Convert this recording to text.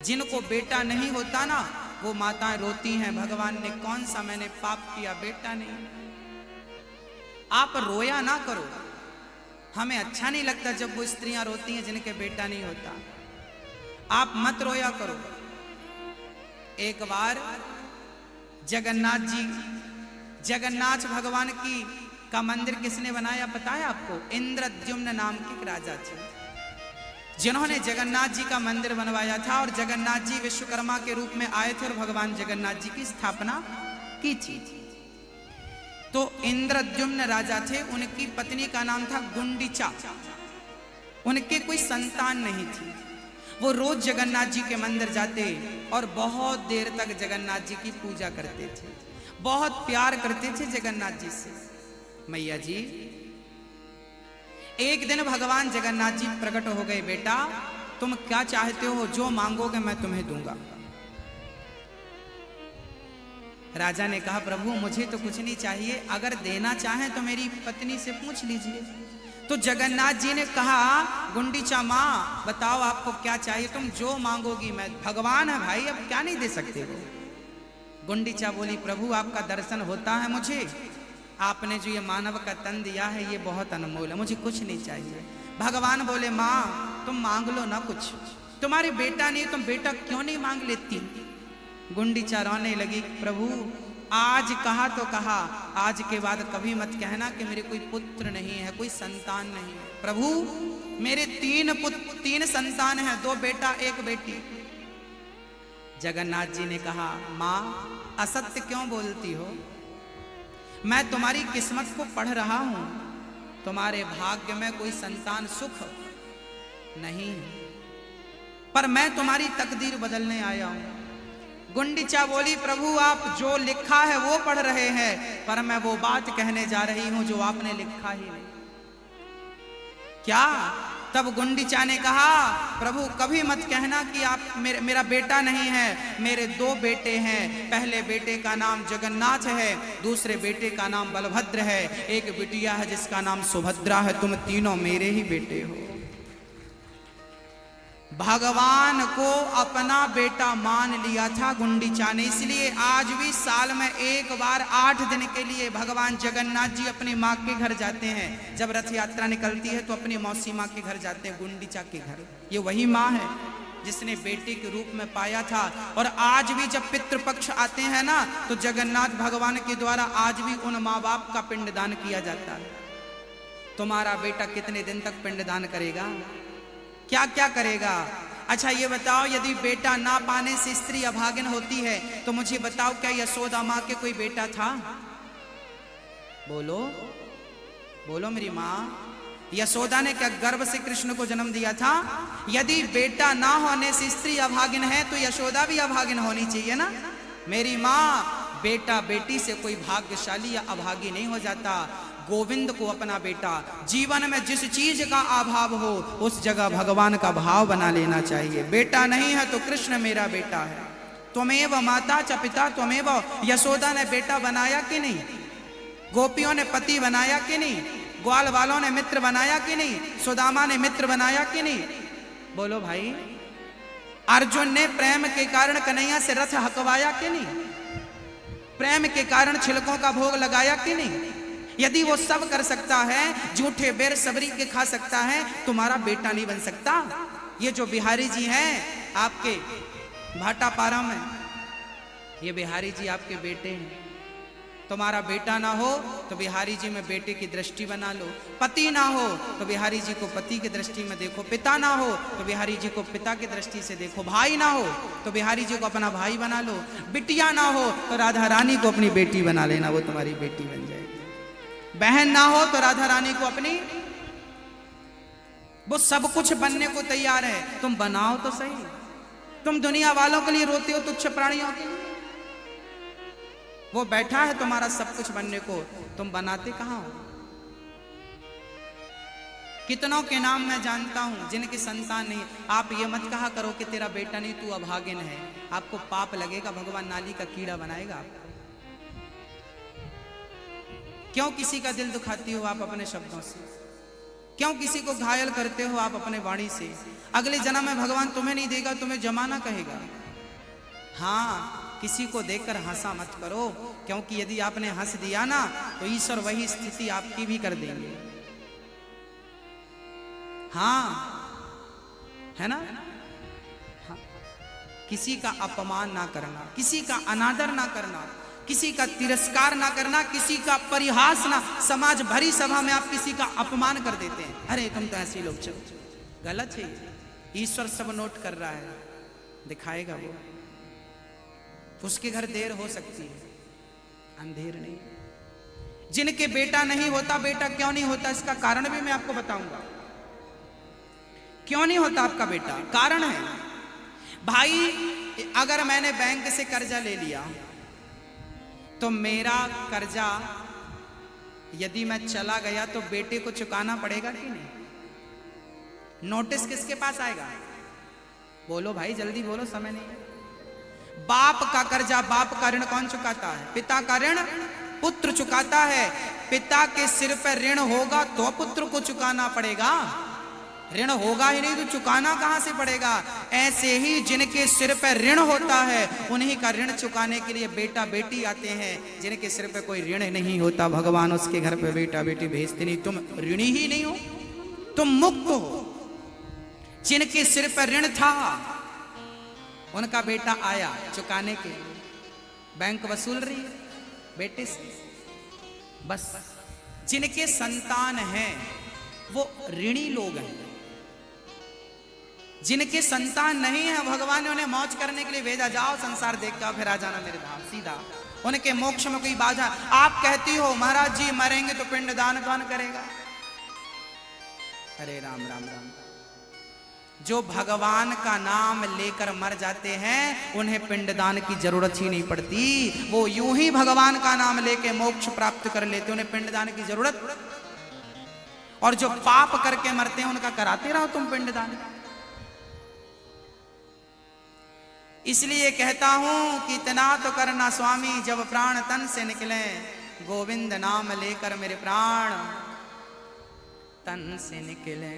जिनको बेटा नहीं होता ना वो माताएं रोती हैं, भगवान ने कौन सा मैंने पाप किया, बेटा नहीं। आप रोया ना करो, हमें अच्छा नहीं लगता जब वो स्त्रियां रोती हैं जिनके बेटा नहीं होता। आप मत रोया करो। एक बार जगन्नाथ भगवान का मंदिर किसने बनाया पता है आपको? इंद्रद्युम्न नाम के एक राजा थे जिन्होंने जगन्नाथ जी का मंदिर बनवाया था, और जगन्नाथ जी विश्वकर्मा के रूप में आए थे और भगवान जगन्नाथ जी की स्थापना की थी। तो इंद्रद्युम्न राजा थे, उनकी पत्नी का नाम था गुंडीचा। उनके कोई संतान नहीं थी। वो रोज जगन्नाथ जी के मंदिर जाते और बहुत देर तक जगन्नाथ जी की पूजा करते थे, बहुत प्यार करते थे जगन्नाथ जी से। मैया जी, एक दिन भगवान जगन्नाथ जी प्रकट हो गए, बेटा तुम क्या चाहते हो, जो मांगोगे मैं तुम्हें दूंगा। राजा ने कहा प्रभु मुझे तो कुछ नहीं चाहिए, अगर देना चाहें तो मेरी पत्नी से पूछ लीजिए। तो जगन्नाथ जी ने कहा गुंडीचा माँ बताओ आपको क्या चाहिए, तुम जो मांगोगी मैं, भगवान है भाई, अब क्या नहीं दे सकते हो। गुंडीचा बोली प्रभु आपका दर्शन होता है मुझे, आपने जो ये मानव का तन दिया है ये बहुत अनमोल है, मुझे कुछ नहीं चाहिए। भगवान बोले माँ तुम मांग लो ना कुछ, तुम्हारे बेटा नहीं, तुम बेटा क्यों नहीं मांग लेती। गुंडीचा रोने लगी, प्रभु आज कहा तो कहा, आज के बाद कभी मत कहना कि मेरे कोई पुत्र नहीं है, कोई संतान नहीं है। प्रभु मेरे 3 संतान हैं, 2 बेटा 1 बेटी। जगन्नाथ जी ने कहा माँ असत्य क्यों बोलती हो, मैं तुम्हारी किस्मत को पढ़ रहा हूं, तुम्हारे भाग्य में कोई संतान सुख नहीं है, पर मैं तुम्हारी तकदीर बदलने आया हूं। गुंडीचा बोली प्रभु आप जो लिखा है वो पढ़ रहे हैं, पर मैं वो बात कहने जा रही हूं जो आपने लिखा ही नहीं। क्या? तब गुंडीचा ने कहा प्रभु कभी मत कहना कि आप मेरा बेटा नहीं है, मेरे 2 बेटे हैं। पहले बेटे का नाम जगन्नाथ है, दूसरे बेटे का नाम बलभद्र है, एक बिटिया है जिसका नाम सुभद्रा है, तुम तीनों मेरे ही बेटे हो। भगवान को अपना बेटा मान लिया था गुंडीचा ने, इसलिए आज भी साल में एक बार 8 दिन के लिए भगवान जगन्नाथ जी अपनी माँ के घर जाते हैं। जब रथ यात्रा निकलती है तो अपनी मौसी माँ के घर जाते हैं, गुंडीचा के घर। ये वही माँ है जिसने बेटे के रूप में पाया था। और आज भी जब पितृपक्ष आते हैं ना तो जगन्नाथ भगवान के द्वारा आज भी उन माँ बाप का पिंडदान किया जाता है। तुम्हारा बेटा कितने दिन तक पिंडदान करेगा, क्या क्या करेगा? अच्छा ये बताओ, यदि बेटा ना पाने से स्त्री अभागिन होती है तो मुझे बताओ क्या यशोदा माँ के कोई बेटा था? बोलो बोलो मेरी माँ, यशोदा ने क्या गर्भ से कृष्ण को जन्म दिया था? यदि बेटा ना होने से स्त्री अभागिन है तो यशोदा भी अभागिन होनी चाहिए ना। मेरी माँ, बेटा बेटी से कोई भाग्यशाली या अभागी नहीं हो जाता। गोविंद को अपना बेटा, जीवन में जिस चीज का अभाव हो उस जगह भगवान का भाव बना लेना चाहिए। बेटा नहीं है तो कृष्ण मेरा बेटा है। त्वमेव माता च पिता त्वमेव, यशोदा ने बेटा बनाया कि नहीं? गोपियों ने पति बनाया कि नहीं? ग्वाल वालों ने मित्र बनाया कि नहीं? सुदामा ने मित्र बनाया कि नहीं? बोलो भाई। अर्जुन ने प्रेम के कारण कन्हैया से रथ हकवाया कि नहीं? प्रेम के कारण छिलकों का भोग लगाया कि नहीं? यदि वो सब कर सकता है, झूठे बेर सबरी के खा सकता है, तुम्हारा बेटा नहीं बन सकता? ये जो बिहारी जी हैं आपके भाटापारा में, ये बिहारी जी आपके बेटे हैं। तुम्हारा बेटा ना हो तो बिहारी जी में बेटे की दृष्टि बना लो, पति ना हो तो बिहारी जी को पति की दृष्टि में देखो, पिता ना हो तो बिहारी जी को पिता की दृष्टि से देखो, भाई ना हो तो बिहारी जी को अपना भाई बना लो, बिटिया ना हो तो राधा रानी को अपनी बेटी बना लेना, वो तुम्हारी बेटी बन जाएगी। बहन ना हो तो राधा रानी को अपनी, वो सब कुछ बनने को तैयार है, तुम बनाओ तो सही। तुम दुनिया वालों के लिए रोते हो, तुच्छ प्राणियों के लिए। वो बैठा है तुम्हारा सब कुछ बनने को, तुम बनाते कहां हो? कितनों के नाम मैं जानता हूं जिनकी संतान नहीं। आप ये मत कहा करो कि तेरा बेटा नहीं तू अभागिन है, आपको पाप लगेगा, भगवान नाली का कीड़ा बनाएगा आपको। क्यों किसी का दिल दुखाती हो आप अपने शब्दों से? क्यों किसी को घायल करते हो आप अपने वाणी से? अगले जन्म में भगवान तुम्हें नहीं देगा, तुम्हें जमाना कहेगा। हाँ, किसी को देखकर हंसा मत करो, क्योंकि यदि आपने हंस दिया ना तो ईश्वर वही स्थिति आपकी भी कर देंगे। हाँ, है ना? हाँ। किसी का अपमान ना करना, किसी का अनादर ना करना, किसी का तिरस्कार ना करना, किसी का परिहास ना। समाज भरी सभा में आप किसी का अपमान कर देते हैं, अरे तुम तो ऐसे लोग चलो, गलत है। ईश्वर सब नोट कर रहा है, दिखाएगा वो। उसके घर देर हो सकती है, अंधेर नहीं। जिनके बेटा नहीं होता, बेटा क्यों नहीं होता, इसका कारण भी मैं आपको बताऊंगा। क्यों नहीं होता आपका बेटा? कारण है भाई, अगर मैंने बैंक से कर्जा ले लिया तो मेरा कर्जा यदि मैं चला गया तो बेटे को चुकाना पड़ेगा कि नहीं? नोटिस किसके पास आएगा? बोलो भाई, जल्दी बोलो, समय नहीं है। बाप का कर्जा, बाप का ऋण कौन चुकाता है? पिता का ऋण पुत्र चुकाता है। पिता के सिर पर ऋण होगा तो पुत्र को चुकाना पड़ेगा, ऋण होगा ही नहीं तो चुकाना कहां से पड़ेगा? ऐसे ही जिनके सिर पर ऋण होता है उन्हीं का ऋण चुकाने के लिए बेटा बेटी आते हैं। जिनके सिर पर कोई ऋण नहीं होता, भगवान उसके घर पे बेटा बेटी भेजते नहीं। तुम ऋणी ही नहीं हो, तुम मुक्त हो। जिनके सिर पर ऋण था उनका बेटा आया चुकाने के लिए, बैंक वसूल रही है बेटे से। बस जिनके संतान हैं वो ऋणी लोग हैं। जिनके संतान नहीं है, भगवान ने उन्हें मौज करने के लिए भेजा, जाओ संसार देख के फिर आ जाना मेरे धाम सीधा। उनके मोक्ष में कोई बाधा? आप कहती हो महाराज जी मरेंगे तो पिंडदान कौन करेगा? अरे राम राम राम। जो भगवान का नाम लेकर मर जाते हैं उन्हें पिंडदान की जरूरत ही नहीं पड़ती। वो यूं ही भगवान का नाम लेके मोक्ष प्राप्त कर लेते, उन्हें पिंडदान की जरूरत। और जो पाप करके मरते हैं उनका कराते रहो तुम पिंडदान। इसलिए कहता हूं कि इतना तो करना स्वामी, जब प्राण तन से निकले, गोविंद नाम लेकर मेरे प्राण तन से निकले।